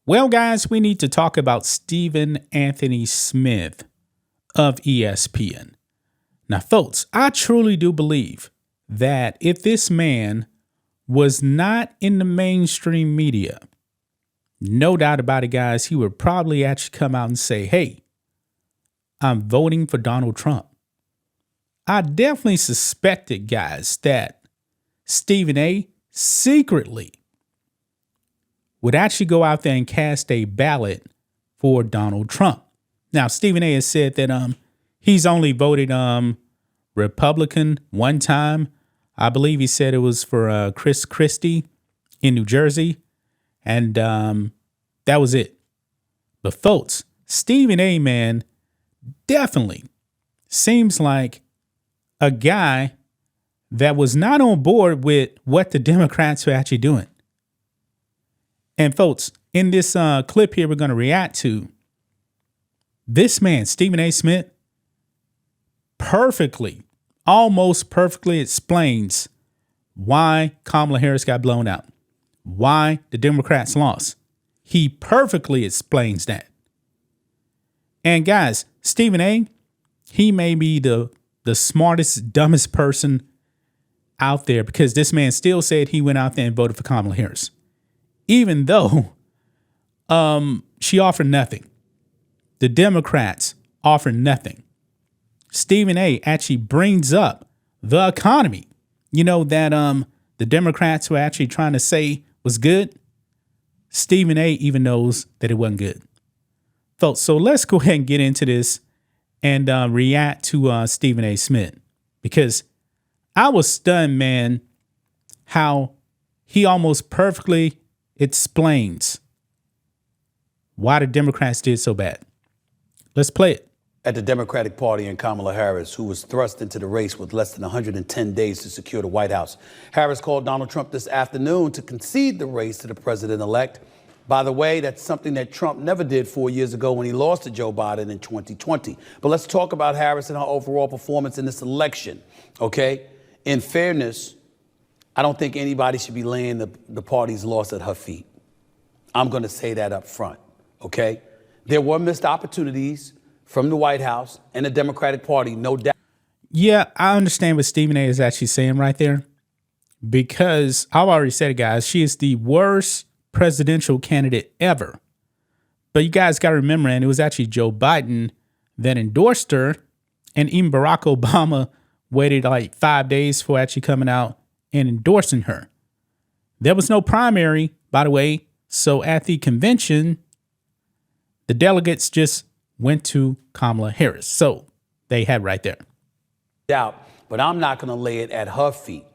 Well, guys, we need to talk about Stephen Anthony Smith of ESPN. Now, folks, I truly do believe that if this man was not in the mainstream media, no doubt about it, guys, he would probably actually come out and say, hey, I'm voting for Donald Trump. I definitely suspected, guys, that Stephen A. secretly would actually go out there and cast a ballot for Donald Trump. Now, Stephen A. has said that he's only voted Republican one time. I believe he said it was for Chris Christie in New Jersey. And that was it. But folks, Stephen A., man, definitely seems like a guy that was not on board with what the Democrats are actually doing. And folks, in this clip here we're going to react to, this man, Stephen A. Smith, almost perfectly explains why Kamala Harris got blown out, why the Democrats lost. He perfectly explains that. And guys, Stephen A., he may be the smartest, dumbest person out there, because this man still said he went out there and voted for Kamala Harris, even though she offered nothing. The Democrats offered nothing. Stephen A. actually brings up the economy, that the Democrats were actually trying to say was good. Stephen A. even knows that it wasn't good. Folks, so let's go ahead and get into this and react to Stephen A. Smith, because I was stunned, man, how he almost perfectly explains why the Democrats did so bad. Let's play it. At the Democratic Party and Kamala Harris, who was thrust into the race with less than 110 days to secure the White House. Harris called Donald Trump this afternoon to concede the race to the president-elect. By the way, that's something that Trump never did 4 years ago when he lost to Joe Biden in 2020. But let's talk about Harris and her overall performance in this election, okay? In fairness, I don't think anybody should be laying the party's loss at her feet. I'm going to say that up front, okay? There were missed opportunities from the White House and the Democratic Party, no doubt. Yeah, I understand what Stephen A. is actually saying right there, because I've already said it, guys. She is the worst presidential candidate ever. But you guys got to remember, and it was actually Joe Biden that endorsed her, and even Barack Obama waited like 5 days for actually coming out and endorsing her. There was no primary, by the way. So at the convention, the delegates just went to Kamala Harris. So they had right there. Doubt, but I'm not going to lay it at her feet.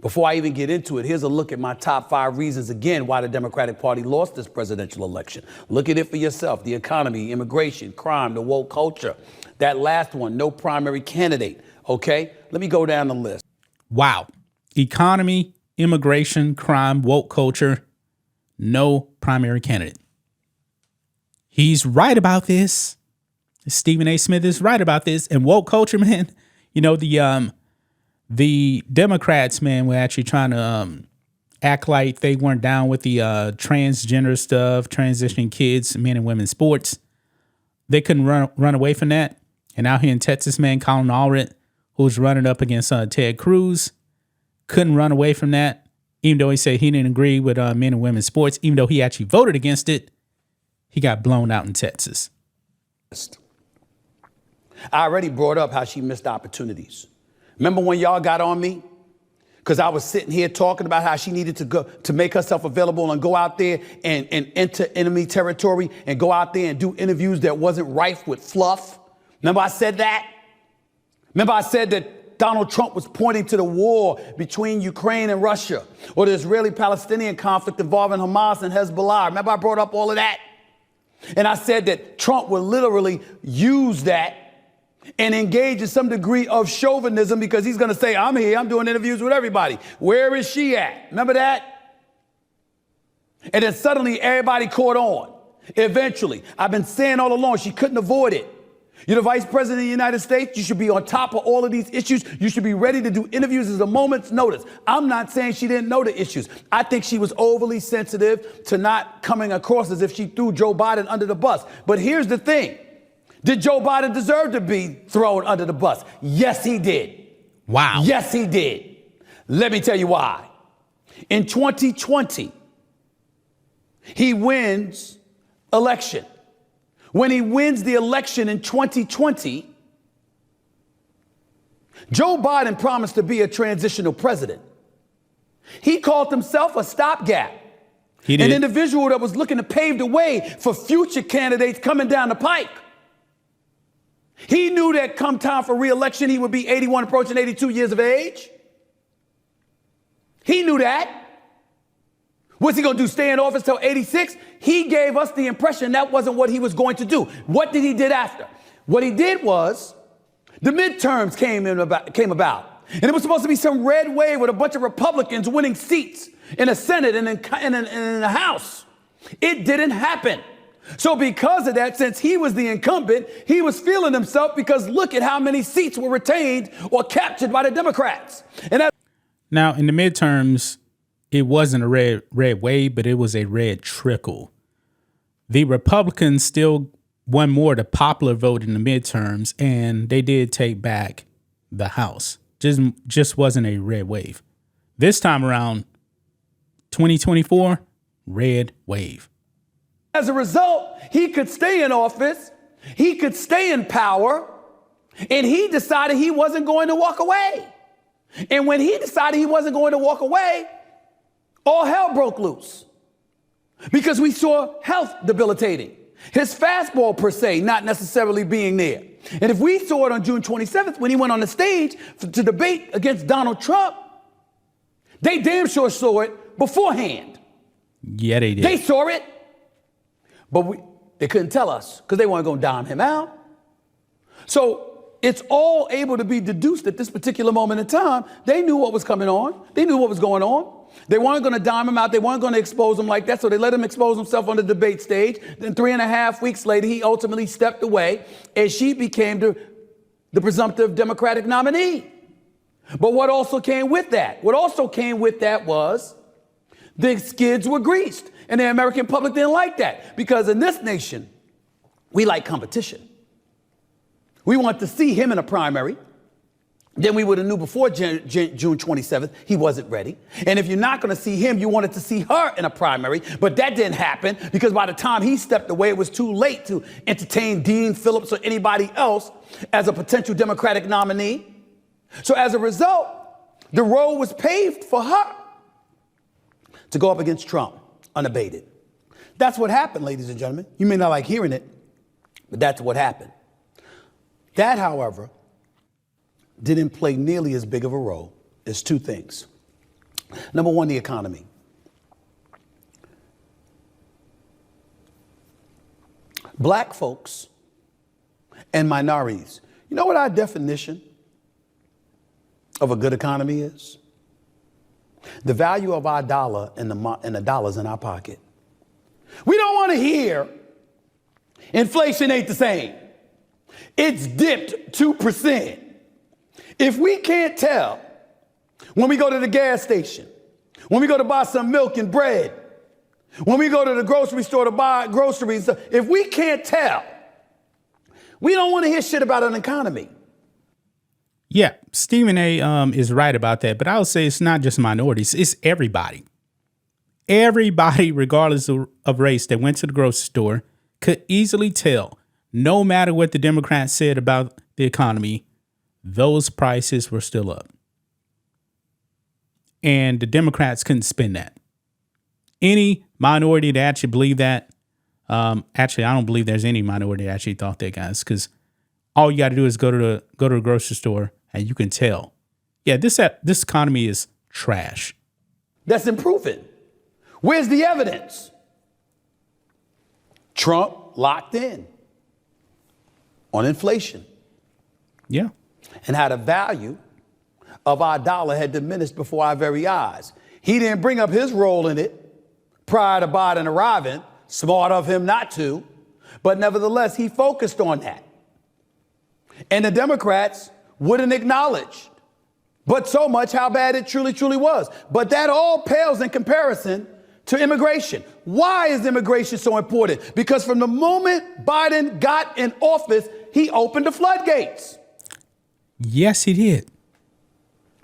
Before I even get into it, here's a look at my top 5 reasons, again, why the Democratic Party lost this presidential election. Look at it for yourself. The economy, immigration, crime, the woke culture. That last one, no primary candidate. OK, let me go down the list. Wow. Economy, immigration, crime, woke culture, no primary candidate. He's right about this. Stephen A. Smith is right about this. And woke culture, man, the Democrats, man, were actually trying to act like they weren't down with the transgender stuff, transitioning kids, men and women sports. They couldn't run away from that. And out here in Texas, man, Colin Allred, who's running up against Ted Cruz, couldn't run away from that, even though he said he didn't agree with men and women's sports, even though he actually voted against it. He got blown out in Texas. I already brought up how she missed opportunities. Remember when y'all got on me? Because I was sitting here talking about how she needed to make herself available and go out there and enter enemy territory and go out there and do interviews that wasn't rife with fluff. Remember I said that? Remember I said that Donald Trump was pointing to the war between Ukraine and Russia, or the Israeli-Palestinian conflict involving Hamas and Hezbollah. Remember I brought up all of that? And I said that Trump would literally use that and engage in some degree of chauvinism, because he's going to say, I'm here, I'm doing interviews with everybody. Where is she at? Remember that? And then suddenly everybody caught on. Eventually, I've been saying all along, she couldn't avoid it. You're the vice president of the United States. You should be on top of all of these issues. You should be ready to do interviews at a moment's notice. I'm not saying she didn't know the issues. I think she was overly sensitive to not coming across as if she threw Joe Biden under the bus. But here's the thing. Did Joe Biden deserve to be thrown under the bus? Yes, he did. Wow. Yes, he did. Let me tell you why. In 2020, he wins election. When he wins the election in 2020, Joe Biden promised to be a transitional president. He called himself a stopgap, an individual that was looking to pave the way for future candidates coming down the pike. He knew that come time for re-election, he would be 81, approaching 82 years of age. He knew that. What's he going to do, stay in office till 86? He gave us the impression that wasn't what he was going to do. What did he did after? What he did was the midterms came about. And it was supposed to be some red wave with a bunch of Republicans winning seats in the Senate and in the House. It didn't happen. So because of that, since he was the incumbent, he was feeling himself because look at how many seats were retained or captured by the Democrats. Now, in the midterms, it wasn't a red wave, but it was a red trickle. The Republicans still won more of the popular vote in the midterms, and they did take back the House. Just wasn't a red wave. This time around, 2024, red wave. As a result, he could stay in office, he could stay in power, and he decided he wasn't going to walk away. And when he decided he wasn't going to walk away, all hell broke loose because we saw health debilitating. His fastball, per se, not necessarily being there. And if we saw it on June 27th when he went on the stage to debate against Donald Trump, they damn sure saw it beforehand. Yeah, they did. They saw it, but they couldn't tell us because they weren't going to dime him out. So it's all able to be deduced at this particular moment in time. They knew what was coming on. They knew what was going on. They weren't going to dime him out. They weren't going to expose him like that. So they let him expose himself on the debate stage. Then 3.5 weeks later, he ultimately stepped away and she became the presumptive Democratic nominee. But what also came with that? What also came with that was the skids were greased. And the American public didn't like that because in this nation, we like competition. We want to see him in a primary. Then we would have knew before June 27th, he wasn't ready. And if you're not going to see him, you wanted to see her in a primary. But that didn't happen because by the time he stepped away, it was too late to entertain Dean Phillips or anybody else as a potential Democratic nominee. So as a result, the road was paved for her to go up against Trump unabated. That's what happened, ladies and gentlemen. You may not like hearing it, but that's what happened. That, however, didn't play nearly as big of a role as two things. Number one, the economy. Black folks and minorities. You know what our definition of a good economy is? The value of our dollar and the dollars in our pocket. We don't want to hear inflation ain't the same. It's dipped 2%. If we can't tell when we go to the gas station, when we go to buy some milk and bread, when we go to the grocery store to buy groceries, if we can't tell, we don't want to hear shit about an economy. Yeah, Stephen A. Is right about that, but I would say it's not just minorities, it's everybody. Everybody, regardless of race, that went to the grocery store could easily tell, no matter what the Democrats said about the economy, those prices were still up. And the Democrats couldn't spend that. Any minority that actually believed that, actually, I don't believe there's any minority that actually thought that, guys, because all you got to do is go to the grocery store and you can tell. Yeah, this economy is trash. That's improving. Where's the evidence? Trump locked in on inflation. Yeah. And how the value of our dollar had diminished before our very eyes. He didn't bring up his role in it prior to Biden arriving. Smart of him not to. But nevertheless, he focused on that. And the Democrats wouldn't acknowledge, but so much how bad it truly, truly was. But that all pales in comparison to immigration. Why is immigration so important? Because from the moment Biden got in office, he opened the floodgates. Yes, he did.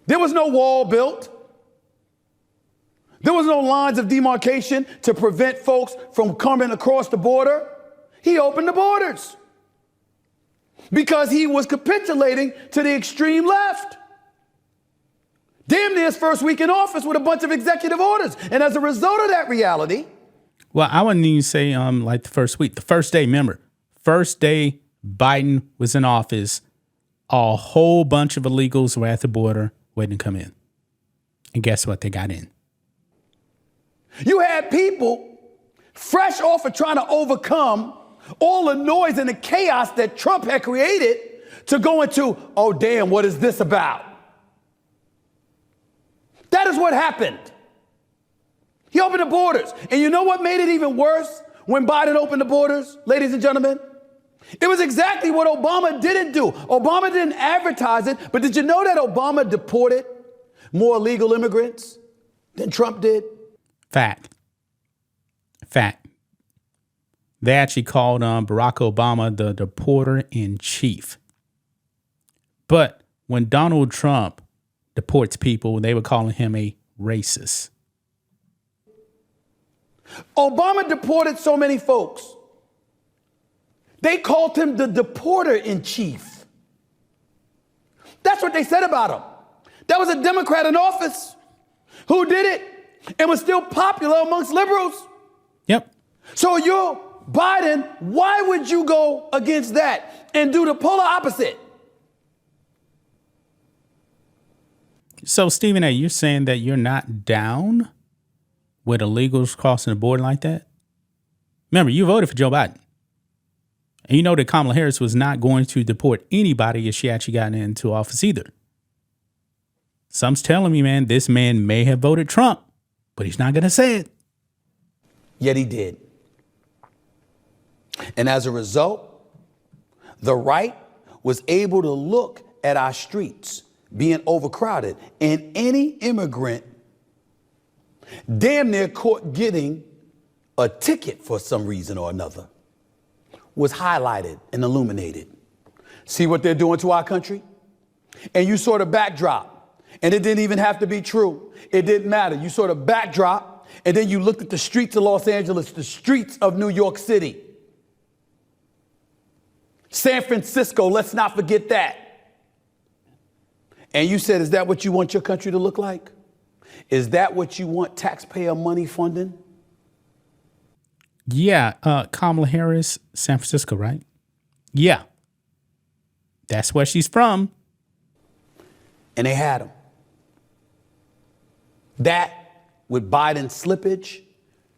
There was no wall built. There was no lines of demarcation to prevent folks from coming across the border. He opened the borders because he was capitulating to the extreme left. Damn near his first week in office with a bunch of executive orders. And as a result of that reality. Well, I wouldn't even say like the first week, the first day, remember, first day Biden was in office, a whole bunch of illegals were at the border waiting to come in. And guess what? They got in. You had people fresh off of trying to overcome all the noise and the chaos that Trump had created to go into, oh, damn, what is this about? That is what happened. He opened the borders. And you know what made it even worse when Biden opened the borders, ladies and gentlemen? It was exactly what Obama didn't do. Obama didn't advertise it, but did you know that Obama deported more illegal immigrants than Trump did? Fact. They actually called Barack Obama the deporter in chief. But when Donald Trump deports people, they were calling him a racist. Obama deported so many folks. They called him the deporter in chief. That's what they said about him. That was a Democrat in office who did it and was still popular amongst liberals. Yep. So you're Biden, why would you go against that and do the polar opposite? So, Stephen A., you're saying that you're not down with illegals crossing the border like that? Remember, you voted for Joe Biden. And you know that Kamala Harris was not going to deport anybody if she actually got into office either. Some's telling me, man, this man may have voted Trump, but he's not going to say it. Yet he did. And as a result, the right was able to look at our streets being overcrowded, and any immigrant damn near caught getting a ticket for some reason or another was highlighted and illuminated. See what they're doing to our country? And you sort of backdrop, and it didn't even have to be true. It didn't matter. You sort of backdrop, and then you looked at the streets of Los Angeles, the streets of New York City, San Francisco, let's not forget that. And you said, is that what you want your country to look like? Is that what you want taxpayer money funding? Yeah, Kamala Harris, San Francisco, right? Yeah. That's where she's from. And they had him. That, with Biden's slippage,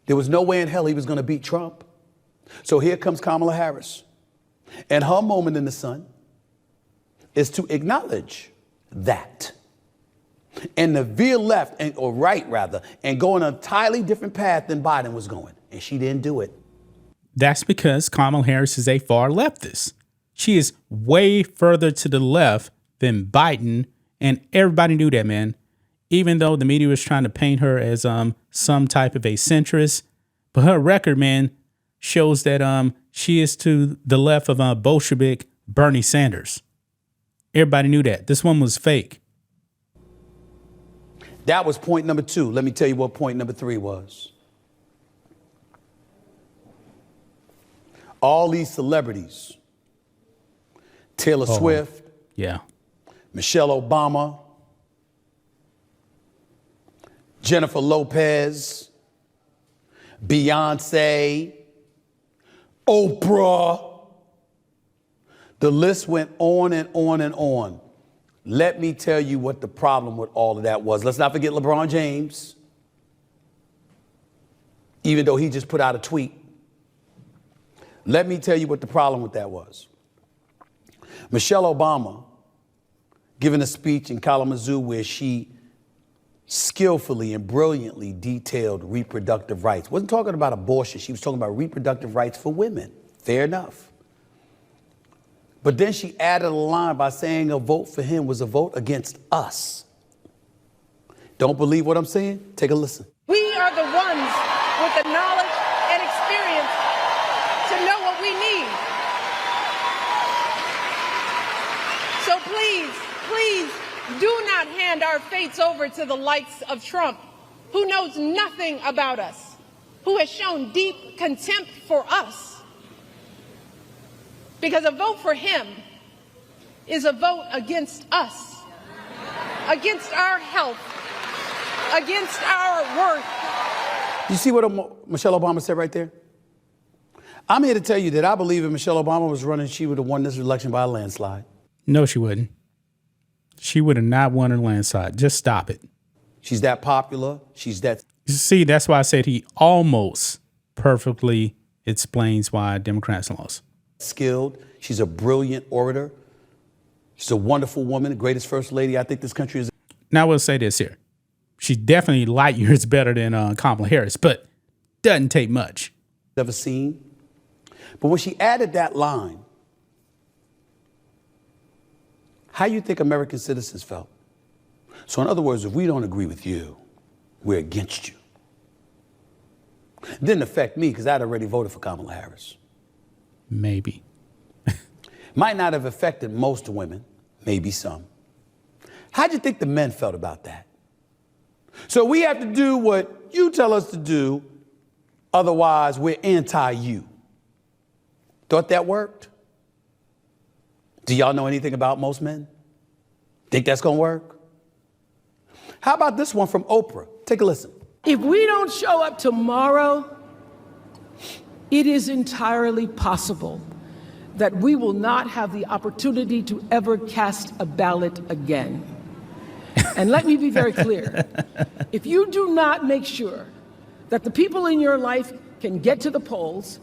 there was no way in hell he was going to beat Trump. So here comes Kamala Harris. And her moment in the sun is to acknowledge that and to veer left or right rather and go on an entirely different path than Biden was going. And she didn't do it. That's because Kamala Harris is a far leftist. She is way further to the left than Biden. And everybody knew that, man. Even though the media was trying to paint her as some type of a centrist. But her record, man, shows that she is to the left of Bolshevik Bernie Sanders. Everybody knew that. This one was fake. That was point number 2. Let me tell you what point number 3 was. All these celebrities, Taylor Swift, yeah, Michelle Obama, Jennifer Lopez, Beyonce, Oprah. The list went on and on and on. Let me tell you what the problem with all of that was. Let's not forget LeBron James, even though he just put out a tweet. Let me tell you what the problem with that was. Michelle Obama giving a speech in Kalamazoo where she skillfully and brilliantly detailed reproductive rights. Wasn't talking about abortion. She was talking about reproductive rights for women. Fair enough. But then she added a line by saying a vote for him was a vote against us. Don't believe what I'm saying? Take a listen. We are the ones with the knowledge and experience to know what we need. So please, please do not hand our fates over to the likes of Trump, who knows nothing about us, who has shown deep contempt for us. Because a vote for him is a vote against us, against our health, against our worth. You see what Michelle Obama said right there? I'm here to tell you that I believe if Michelle Obama was running, she would have won this election by a landslide. No, she wouldn't. She would have not won a landslide. Just stop it. She's that popular. She's that. You see, that's why I said he almost perfectly explains why Democrats lost. Skilled. She's a brilliant orator. She's a wonderful woman, the greatest first lady I think this country is. Now, I will say this here. She's definitely light years better than Kamala Harris, but doesn't take much. Ever seen. But when she added that line, how you think American citizens felt? So in other words, if we don't agree with you, we're against you. It didn't affect me because I'd already voted for Kamala Harris. Maybe. Might not have affected most women, maybe some. How'd you think the men felt about that? So we have to do what you tell us to do, otherwise we're anti-you. Thought that worked? Do y'all know anything about most men? Think that's gonna work? How about this one from Oprah? Take a listen. If we don't show up tomorrow, it is entirely possible that we will not have the opportunity to ever cast a ballot again. And let me be very clear. If you do not make sure that the people in your life can get to the polls,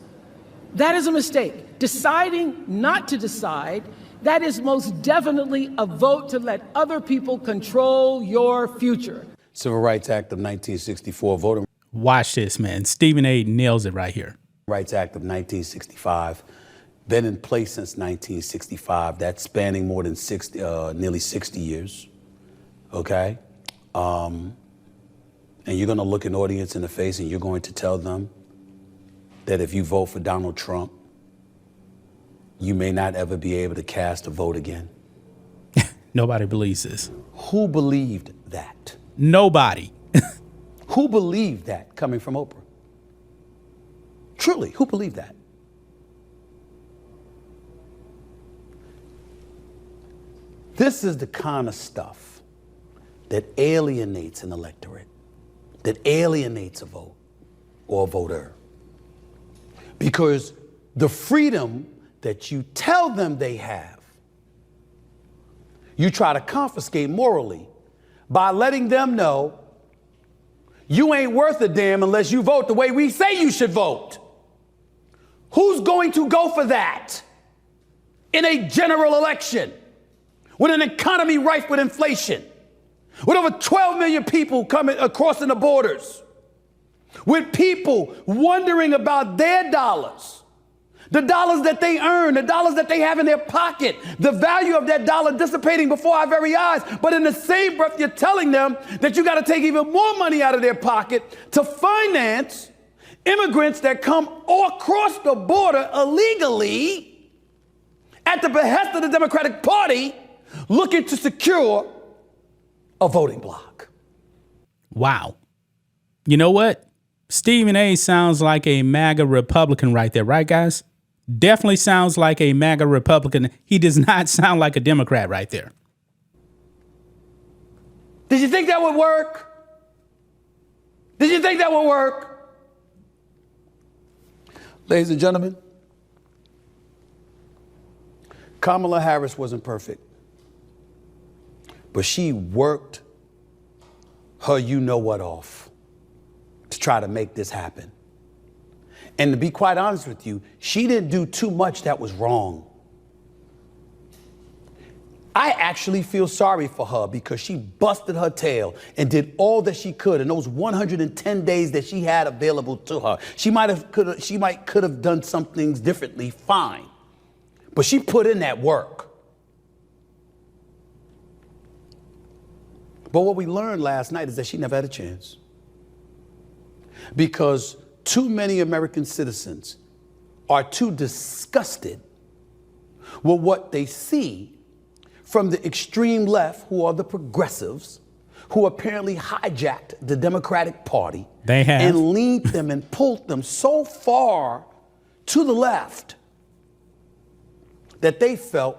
that is a mistake. Deciding not to decide, that is most definitely a vote to let other people control your future. Civil Rights Act of 1964, Voting Watch this, man. Stephen A. nails it right here. Rights Act of 1965, been in place since 1965. That's spanning more than nearly 60 years. Okay? And you're going to look an audience in the face and you're going to tell them that if you vote for Donald Trump, you may not ever be able to cast a vote again. Nobody believes this. Who believed that? Nobody. Who believed that coming from Oprah? Truly, who believed that? This is the kind of stuff that alienates an electorate, that alienates a vote or a voter. Because the freedom that you tell them they have, you try to confiscate morally by letting them know you ain't worth a damn unless you vote the way we say you should vote. Who's going to go for that in a general election with an economy rife with inflation, with over 12 million people coming crossing the borders, with people wondering about their dollars, the dollars that they earn, the dollars that they have in their pocket, the value of that dollar dissipating before our very eyes. But in the same breath, you're telling them that you got to take even more money out of their pocket to finance immigrants that come all across the border illegally at the behest of the Democratic Party looking to secure a voting bloc. Wow. You know what? Stephen A. sounds like a MAGA Republican right there, right, guys? Definitely sounds like a MAGA Republican. He does not sound like a Democrat right there. Did you think that would work? Did you think that would work? Ladies and gentlemen, Kamala Harris wasn't perfect, but she worked her you-know-what off to try to make this happen. And to be quite honest with you, she didn't do too much that was wrong. I actually feel sorry for her because she busted her tail and did all that she could in those 110 days that she had available to her. She might could have done some things differently, fine. But she put in that work. But what we learned last night is that she never had a chance. Because too many American citizens are too disgusted with what they see from the extreme left, who are the progressives, who apparently hijacked the Democratic Party. They have. And leaned them and pulled them so far to the left that they felt,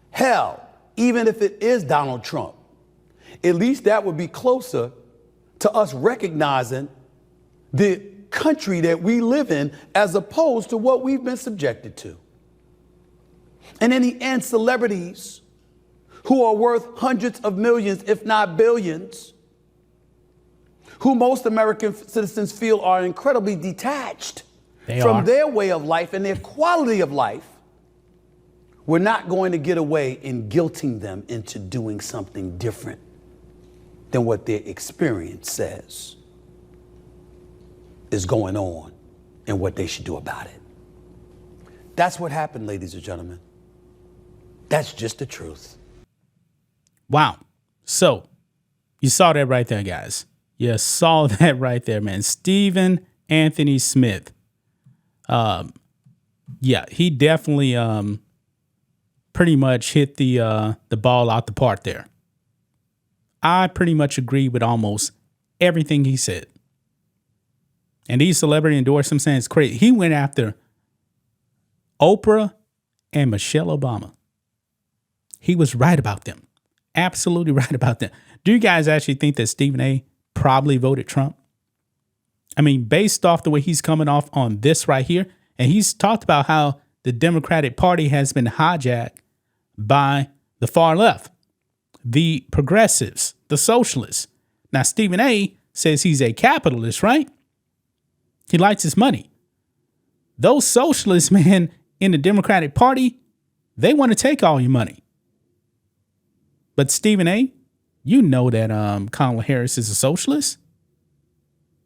hell, even if it is Donald Trump, at least that would be closer to us recognizing the country that we live in as opposed to what we've been subjected to. And in the end, celebrities who are worth hundreds of millions, if not billions, who most American citizens feel are incredibly detached from their way of life and their quality of life, we're not going to get away in guilting them into doing something different than what their experience says is going on and what they should do about it. That's what happened, ladies and gentlemen. That's just the truth. Wow. So you saw that right there, guys. You saw that right there, man. Stephen Anthony Smith. Yeah, he definitely pretty much hit the ball out the park there. I pretty much agree with almost everything he said. And these celebrity endorsements, saying it's crazy. He went after Oprah and Michelle Obama. He was right about them. Absolutely right about them. Do you guys actually think that Stephen A. probably voted Trump? I mean, based off the way he's coming off on this right here, and he's talked about how the Democratic Party has been hijacked by the far left, the progressives, the socialists. Now, Stephen A. says he's a capitalist, right? He likes his money. Those socialists, man, in the Democratic Party, they want to take all your money. But Stephen A., you know that Kamala Harris is a socialist.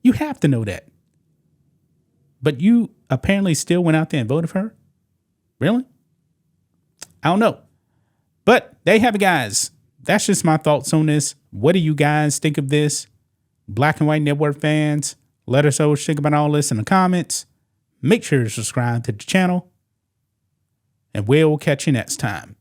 You have to know that. But you apparently still went out there and voted for her? Really? I don't know. But there you have it, guys. That's just my thoughts on this. What do you guys think of this? Black and White Network fans, let us know what you think about all this in the comments. Make sure to subscribe to the channel. And we'll catch you next time.